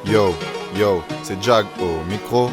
Yo, yo, c'est Jag au micro.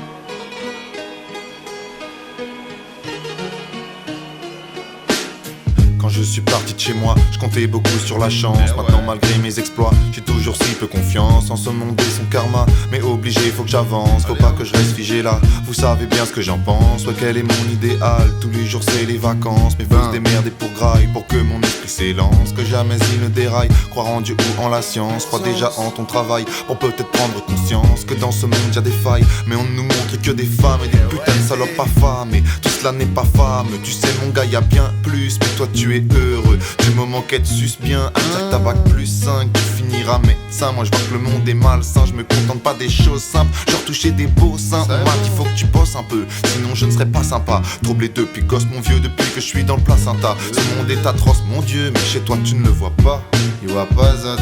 Quand je suis parti de chez moi, je comptais beaucoup sur la chance. Maintenant malgré mes exploits, j'ai toujours si peu confiance en ce monde et son karma. Mais obligé, faut que j'avance, faut pas que je reste figé là. Vous savez bien ce que j'en pense, ouais quel est mon idéal. Tous les jours c'est les vacances, mais faut se démerder pour graille. Pour que mon esprit s'élance, que jamais il ne déraille. Croire en Dieu ou en la science, crois déjà en ton travail. Pour peut-être prendre conscience que dans ce monde y'a des failles. Mais on nous montre que des femmes et des putains de salopes pas femmes. Et tout cela n'est pas femme, tu sais mon gars y'a bien plus. Mais toi tu es heureux du moment qu'elle te suce bien. Avec ta bac plus 5, tu finiras médecin. Moi je vois que le monde est malsain, je me contente pas des choses simples. Genre toucher des beaux seins, on m'a dit faut que tu bosses un peu, sinon je ne serais pas sympa. Troublé depuis gosse mon vieux, depuis que je suis dans le placenta. Ce monde est atroce mon Dieu, mais chez toi tu ne le vois pas. Il voit pas ça.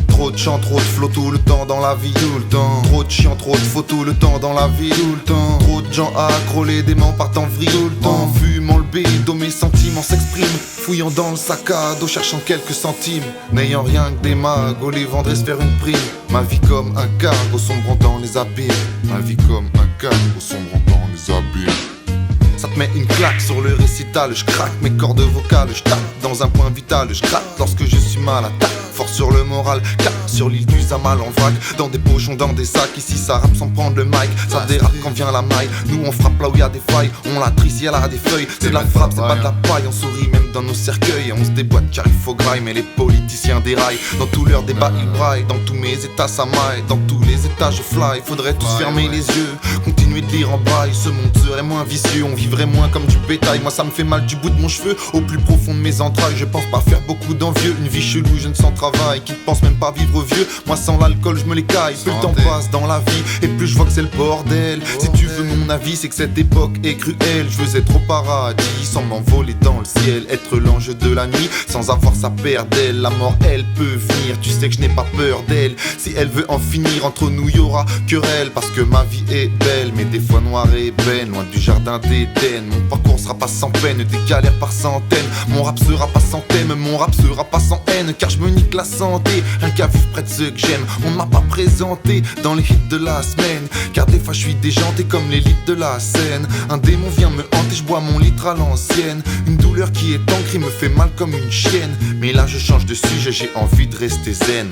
Trop de chants, trop de flots tout le temps dans la vie, tout le temps. Trop de chiants, trop de faux tout le temps dans la vie, tout le temps. Trop de gens à accroler, des mains partent en vrille, tout le temps. En fumant le bédo, mes sentiments s'expriment. Fouillant dans le sac à dos, cherchant quelques centimes. N'ayant rien que des magots, les vendre et se faire une prime. Ma vie comme un cargo sombrant dans les abîmes. Ma vie comme un cargo sombrant dans les abîmes. Ça te met une claque sur le récital, je craque mes cordes vocales, je tape dans un point vital, je craque lorsque je suis mal à tape. Fort sur le moral, cap sur l'île du Zamal en vrac. Dans des pochons, dans des sacs, ici ça rappe sans prendre le mic. Ça dérape quand vient la maille, nous on frappe là où y a des failles. On la trie si elle a des feuilles, c'est de la frappe, c'est pas de la paille. On sourit même dans nos cercueils et on se déboîte car il faut graille. Mais les politiciens déraillent, dans tous leurs débats ils braillent. Dans tous mes états ça maille, dans tous les états je fly. Faudrait tous fermer les yeux, continuer de lire en braille. Ce monde serait moins vicieux, on vivrait moins comme du bétail. Moi ça me fait mal du bout de mon cheveu, au plus profond de mes entrailles. Je pense pas faire beaucoup d'envieux, une vie chelou, je ne sens travail. Qui ne pense même pas vivre vieux, moi sans l'alcool je me les caille. Plus le temps passe dans la vie et plus je vois que c'est le bordel. Si tu veux mon avis c'est que cette époque est cruelle. Je veux être au paradis sans m'envoler dans le ciel. Être l'ange de la nuit sans avoir sa paire d'ailes. La mort elle peut venir, tu sais que je n'ai pas peur d'elle. Si elle veut en finir entre nous y'aura querelle. Parce que ma vie est belle mais des fois noire et belle. Loin du jardin d'Éden, mon parcours sera pas sans peine. Des galères par centaines, mon rap sera pas sans thème. Mon rap sera pas sans haine car je me nique la santé. Rien qu'à vivre près de ceux que j'aime, on ne m'a pas présenté dans les hits de la semaine. Car des fois je suis déjanté comme l'élite de la scène. Un démon vient me hanter, je bois mon litre à l'ancienne. Une douleur qui est ancrée me fait mal comme une chienne. Mais là je change de sujet, j'ai envie de rester zen.